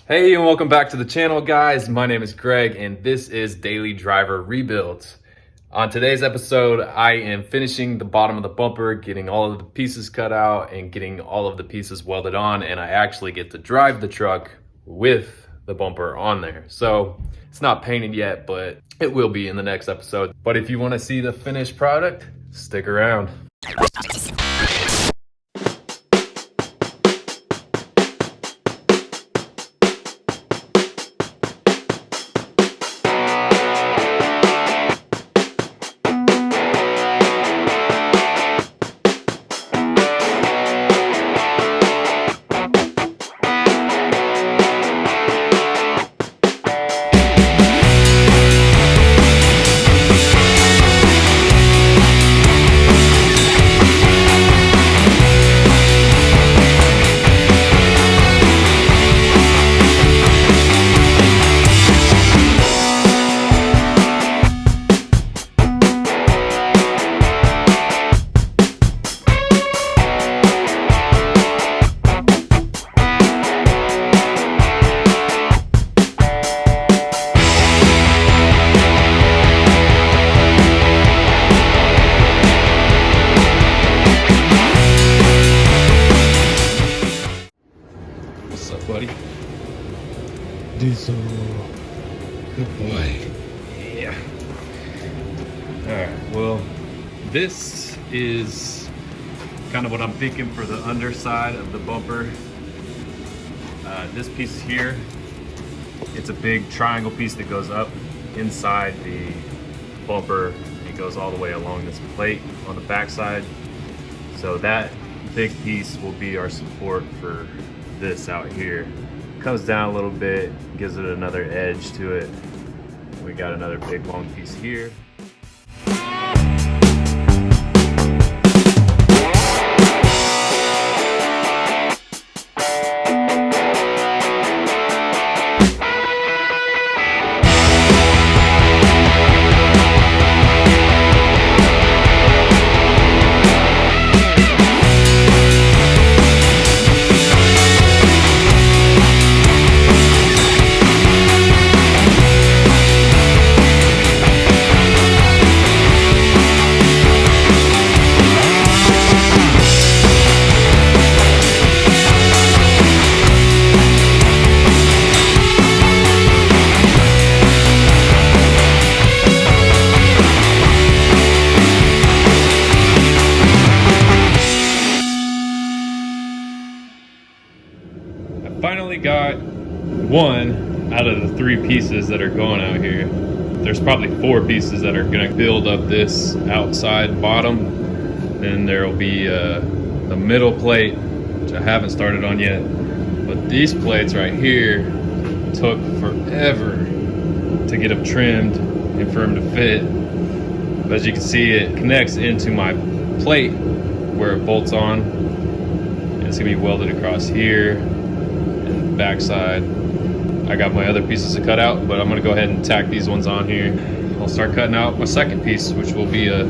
Hey, and welcome back to the channel, guys. My name is Greg, and this is Daily Driver Rebuilds. On today's episode, I am finishing the bottom of the bumper, getting all of the pieces cut out and getting all of the pieces welded on, and I actually get to drive the truck with the bumper on there. So it's not painted yet, but it will be in the next episode. But if you want to see the finished product, stick around. What's up, buddy? Diesel. Good boy. Yeah. Alright, well, this is kind of what I'm thinking for the underside of the bumper. This piece here, it's a big triangle piece that goes up inside the bumper. It goes all the way along this plate on the backside. So that big piece will be our support for this out here. Comes down a little bit, gives it another edge to it. We got another big long piece here. Finally got one out of the three pieces that are going out here. There's probably four pieces that are going to build up this outside bottom. Then there will be the middle plate, which I haven't started on yet. But these plates right here took forever to get them trimmed and for them to fit. But as you can see, it connects into my plate where it bolts on. It's going to be welded across here. Backside. I got my other pieces to cut out, but I'm gonna go ahead and tack these ones on here. I'll start cutting out my second piece, which will be a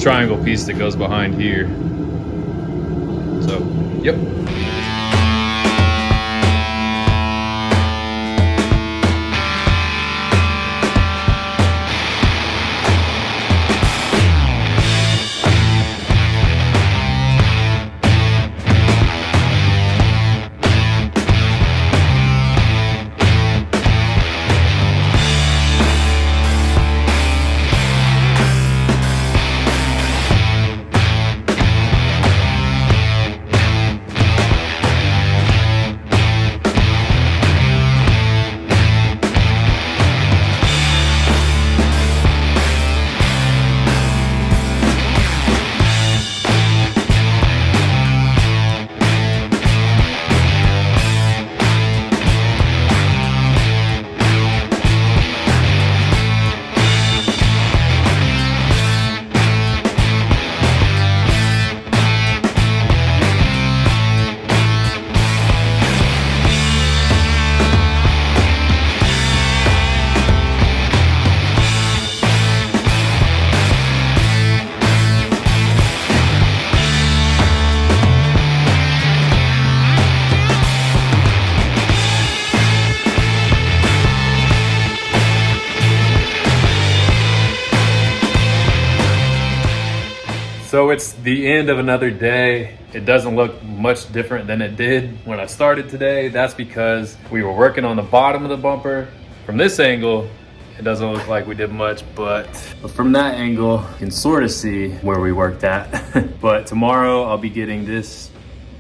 triangle piece that goes behind here. So, yep. So it's the end of another day. It doesn't look much different than it did when I started today. That's because we were working on the bottom of the bumper. From this angle, it doesn't look like we did much, but from that angle, you can sort of see where we worked at. But tomorrow I'll be getting this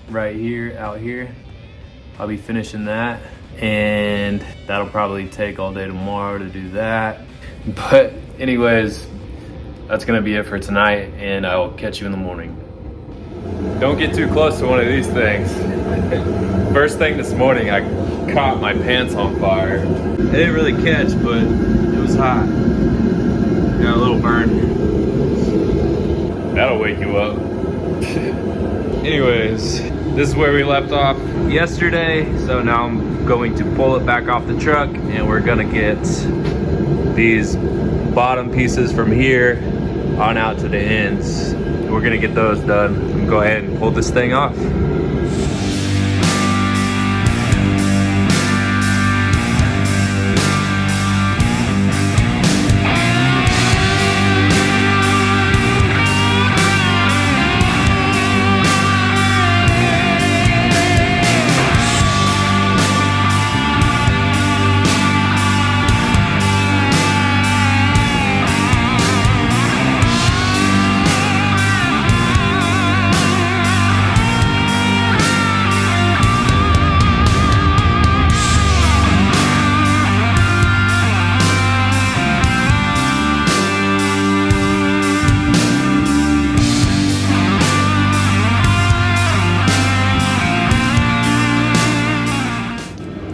right here, out here. I'll be finishing that, and that'll probably take all day tomorrow to do that. But anyways, that's gonna be it for tonight, and I will catch you in the morning. Don't get too close to one of these things. First thing this morning, I caught my pants on fire. It didn't really catch, but it was hot. Got a little burn. That'll wake you up. Anyways, this is where we left off yesterday. So now I'm going to pull it back off the truck, and we're gonna get these bottom pieces from here on out to the ends. We're gonna get those done and go ahead and pull this thing off.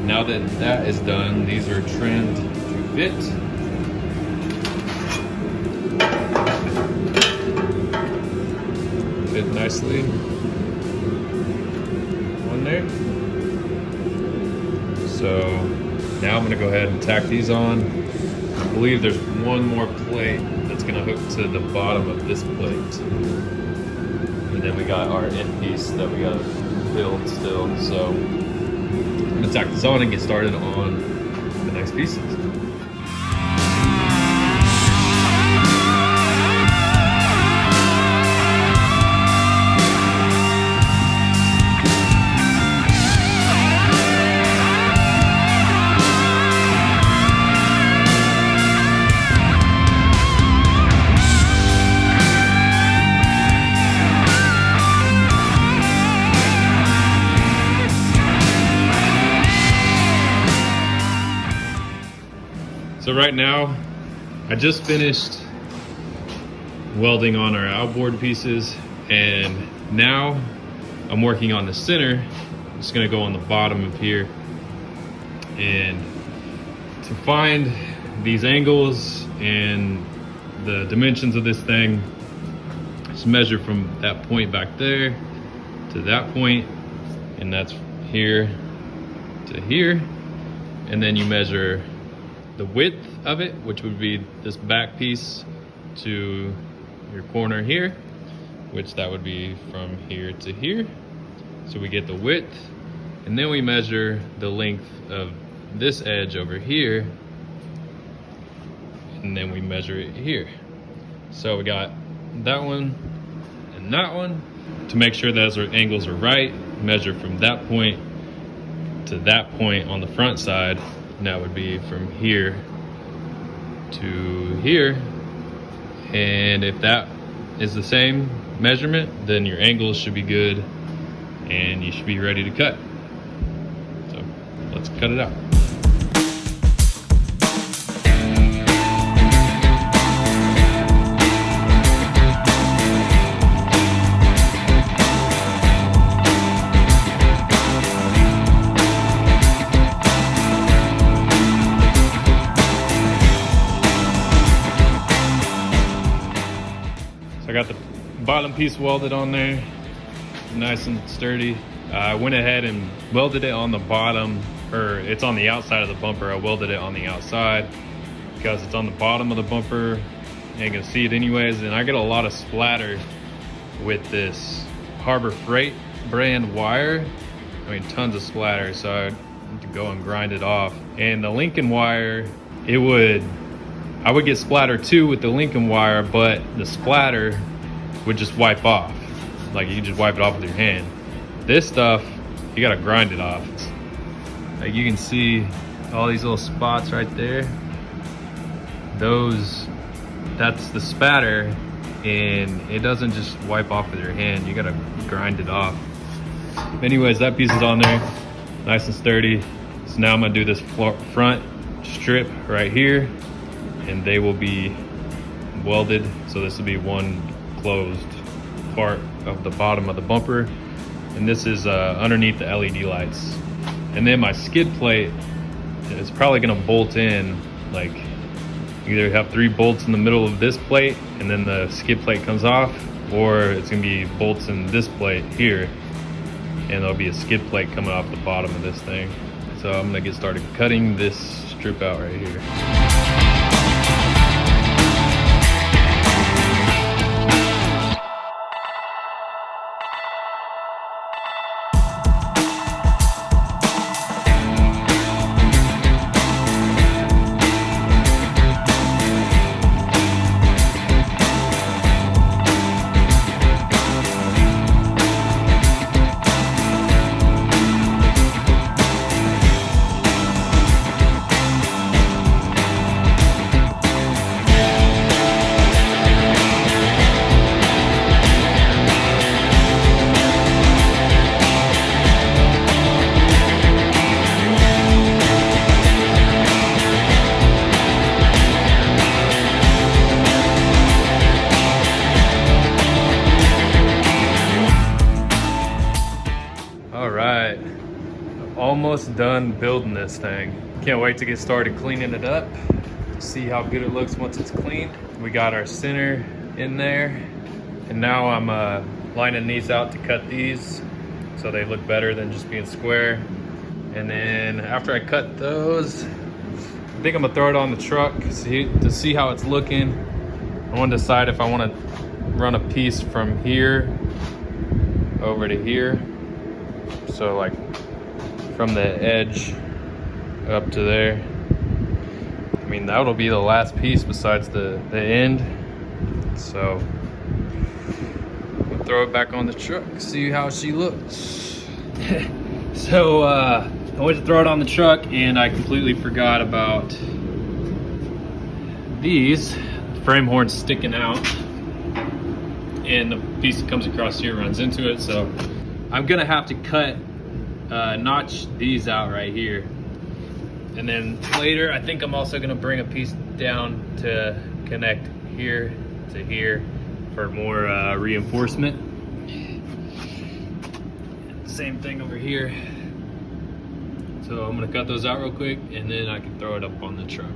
Now that that is done, these are trimmed to fit. Fit nicely on there. So now I'm gonna go ahead and tack these on. I believe there's one more plate that's gonna hook to the bottom of this plate. And then we got our end piece that we gotta build still. So I'm gonna tack this on and get started on the next pieces. So right now, I just finished welding on our outboard pieces, and now I'm working on the center. It's gonna go on the bottom of here. And to find these angles and the dimensions of this thing, just measure from that point back there to that point, and that's here to here. And then you measure the width of it, which would be this back piece to your corner here, which that would be from here to here. So we get the width, and then we measure the length of this edge over here, and then we measure it here. So we got that one and that one. To make sure those angles are right, measure from that point to that point on the front side. And that would be from here to here. And if that is the same measurement, then your angles should be good and you should be ready to cut. So let's cut it out. I got the bottom piece welded on there, nice and sturdy. I went ahead and welded it on the bottom, or it's on the outside of the bumper. I welded it on the outside because it's on the bottom of the bumper. You ain't gonna see it anyways. And I get a lot of splatter with this Harbor Freight brand wire. I mean, tons of splatter, so I need to go and grind it off. And the Lincoln wire, I would get splatter too with the Lincoln wire, but the splatter would just wipe off. Like you can just wipe it off with your hand. This stuff, you gotta grind it off. Like you can see all these little spots right there. That's the spatter, and it doesn't just wipe off with your hand. You gotta grind it off. Anyways, that piece is on there, nice and sturdy. So now I'm gonna do this front strip right here, and they will be welded. So this will be one closed part of the bottom of the bumper, and this is underneath the LED lights. And then my skid plate is probably gonna bolt in, like either have 3 bolts in the middle of this plate and then the skid plate comes off, or it's gonna be bolts in this plate here and there'll be a skid plate coming off the bottom of this thing. So I'm gonna get started cutting this strip out right here. Almost done building this thing. Can't wait to get started cleaning it up, see how good it looks once it's cleaned. We got our center in there, and now I'm lining these out to cut these so they look better than just being square. And then after I cut those, I think I'm gonna throw it on the truck to see how it's looking. I want to decide if I want to run a piece from here over to here, so like from the edge up to there. I mean, that'll be the last piece besides the end. So we'll throw it back on the truck, see how she looks. So I went to throw it on the truck and I completely forgot about these frame horns sticking out, and the piece that comes across here runs into it. So I'm gonna have to cut notch these out right here, and then later I think I'm also gonna bring a piece down to connect here to here for more reinforcement. Same thing over here. So I'm gonna cut those out real quick and then I can throw it up on the truck.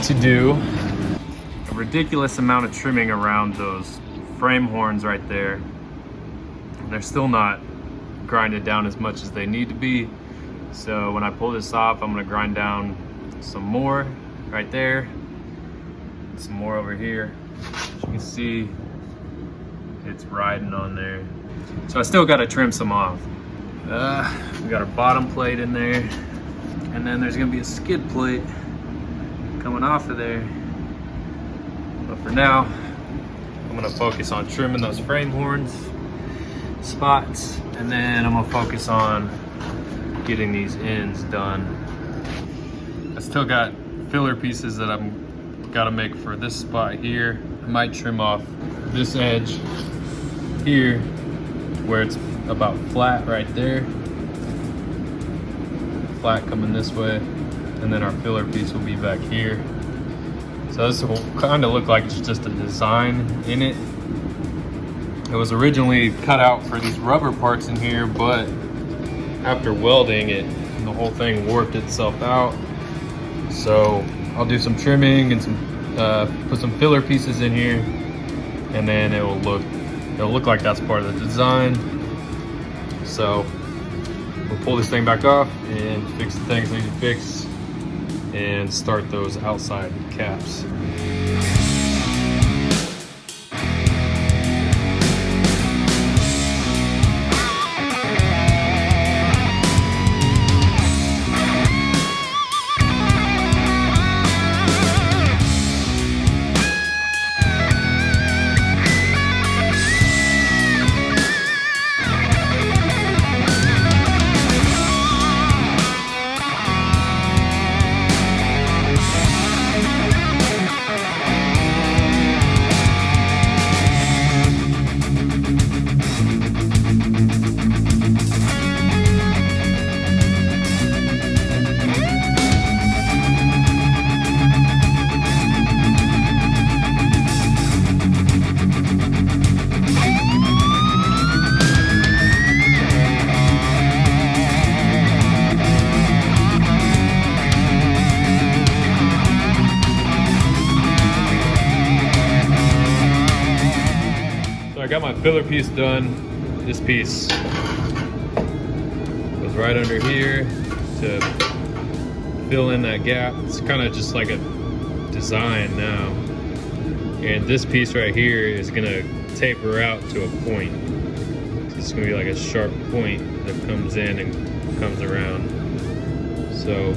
To do a ridiculous amount of trimming around those frame horns right there. They're still not grinded down as much as they need to be. So when I pull this off, I'm gonna grind down some more right there, some more over here. As you can see, it's riding on there. So I still gotta trim some off. We got our bottom plate in there, and then there's gonna be a skid plate coming off of there. But for now, I'm gonna focus on trimming those frame horns spots, and then I'm gonna focus on getting these ends done. I still got filler pieces that I'm gotta make for this spot here. I might trim off this edge here where it's about flat right there, flat coming this way, and then our filler piece will be back here. So this will kind of look like it's just a design in it. It was originally cut out for these rubber parts in here, but after welding it, the whole thing warped itself out. So I'll do some trimming and some put some filler pieces in here, and then it'll look like that's part of the design. So we'll pull this thing back off and fix the things I need to fix and start those outside caps. I got my filler piece done. This piece goes right under here to fill in that gap. It's kind of just like a design now. And this piece right here is gonna taper out to a point. It's gonna be like a sharp point that comes in and comes around. So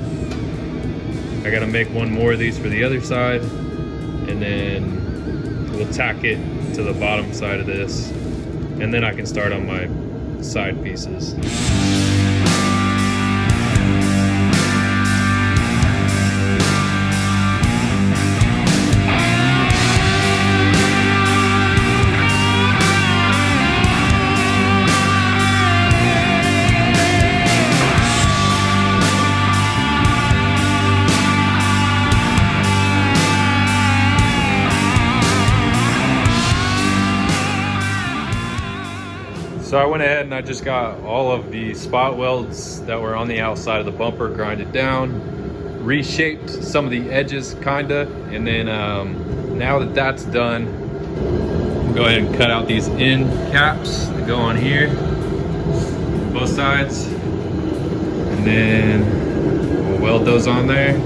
I gotta make one more of these for the other side, and then we'll tack it to the bottom side of this, and then I can start on my side pieces. So I went ahead and I just got all of the spot welds that were on the outside of the bumper grinded down, reshaped some of the edges kinda, and then now that that's done, we'll go ahead and cut out these end caps that go on here, both sides, and then we'll weld those on there.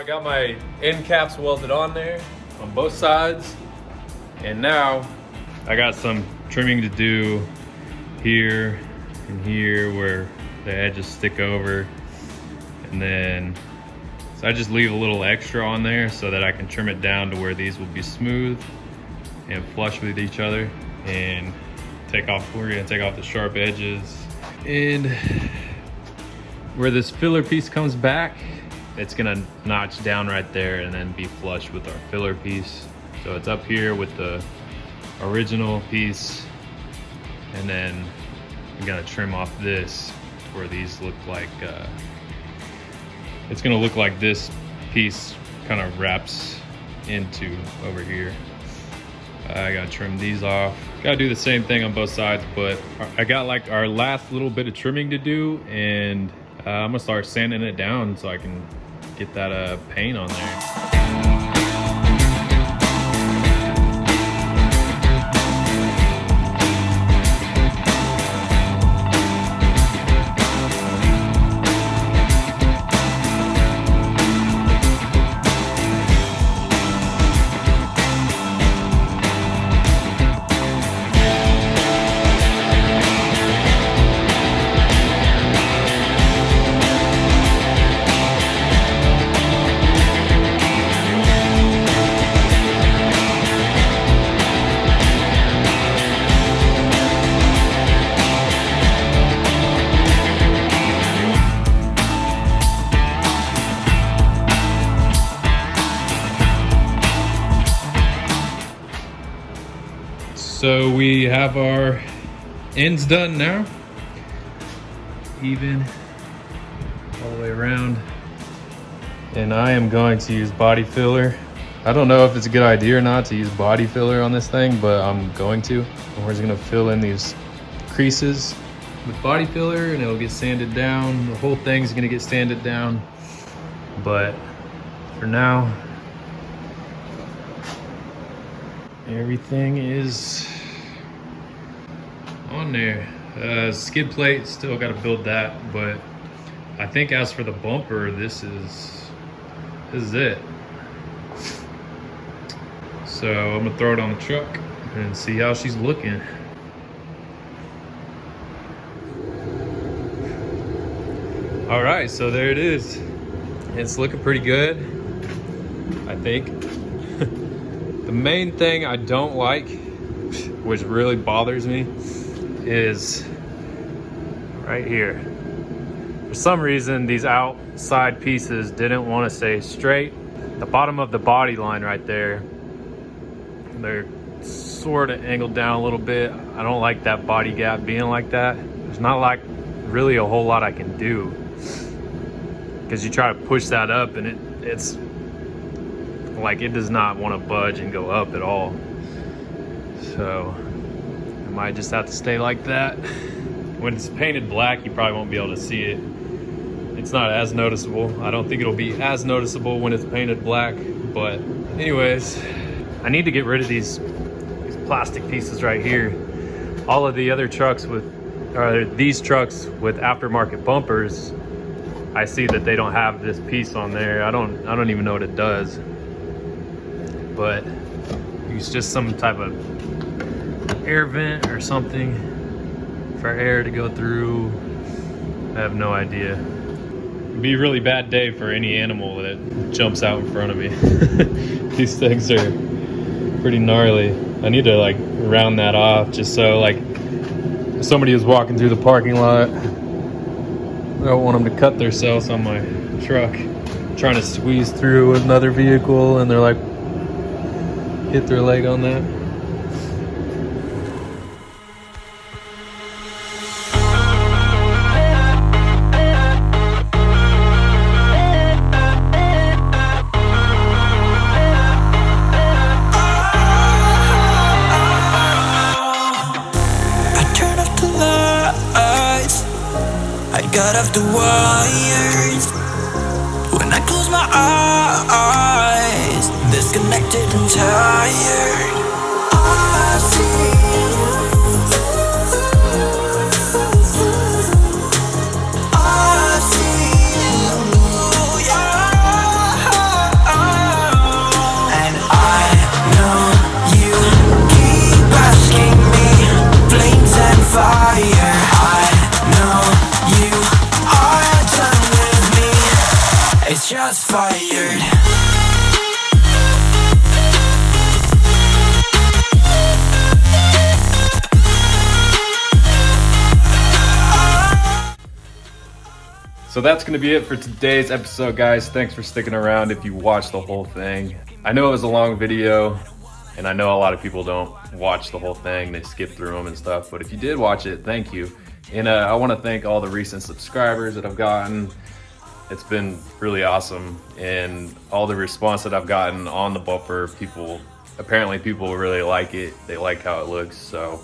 Got my end caps welded on there on both sides, and now I got some trimming to do here and here where the edges stick over, and then so I just leave a little extra on there so that I can trim it down to where these will be smooth and flush with each other, and we're gonna take off the sharp edges. And where this filler piece comes back, it's gonna notch down right there and then be flush with our filler piece. So it's up here with the original piece, and then I'm gonna trim off this to where these look like, it's gonna look like this piece kind of wraps into over here. I gotta trim these off. Gotta do the same thing on both sides, but I got like our last little bit of trimming to do, and I'm gonna start sanding it down so I can get that paint on there. So we have our ends done now. Even all the way around. And I am going to use body filler. I don't know if it's a good idea or not to use body filler on this thing, but I'm going to. And we're just gonna fill in these creases with body filler and it'll get sanded down. The whole thing's gonna get sanded down. But for now, everything is on there. Skid plate, still gotta build that, but I think as for the bumper, this is it. So I'm gonna throw it on the truck and see how she's looking. All right, so there it is. It's looking pretty good, I think. The main thing I don't like, which really bothers me, is right here. For some reason, these outside pieces didn't want to stay straight. The bottom of the body line right there, they're sort of angled down a little bit. I don't like that body gap being like that. There's not like really a whole lot I can do, because you try to push that up and it's like it does not want to budge and go up at all. So it might just have to stay like that. When it's painted black, you probably won't be able to see it. It's not as noticeable. I don't think it'll be as noticeable when it's painted black, but anyways, I need to get rid of these plastic pieces right here. All of the other trucks these trucks with aftermarket bumpers, I see that they don't have this piece on there. I don't even know what it does, but it's just some type of air vent or something for air to go through. I have no idea. It'd be a really bad day for any animal that jumps out in front of me. These things are pretty gnarly. I need to like round that off just so like if somebody is walking through the parking lot, I don't want them to cut themselves on my truck trying to squeeze through another vehicle and they're like hit their leg on that. Got off the wires when I close my eyes, disconnected and tired. I see you, yeah. And I know you keep asking me, flames and fire. I know you are done with me. It's just fired. So that's going to be it for today's episode, guys. Thanks for sticking around if you watched the whole thing. I know it was a long video, and I know a lot of people don't watch the whole thing. They skip through them and stuff. But if you did watch it, thank you. And I want to thank all the recent subscribers that I've gotten. It's been really awesome. And all the response that I've gotten on the bumper, apparently people really like it. They like how it looks. So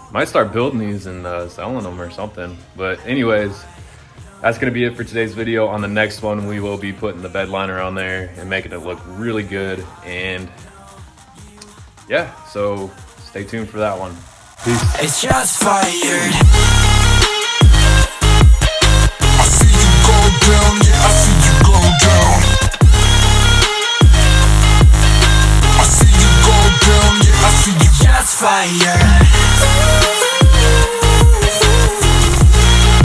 I might start building these and selling them or something. But anyways, that's going to be it for today's video. On the next one, we will be putting the bed liner on there and making it look really good. And yeah, so stay tuned for that one. Peace. It's just fired.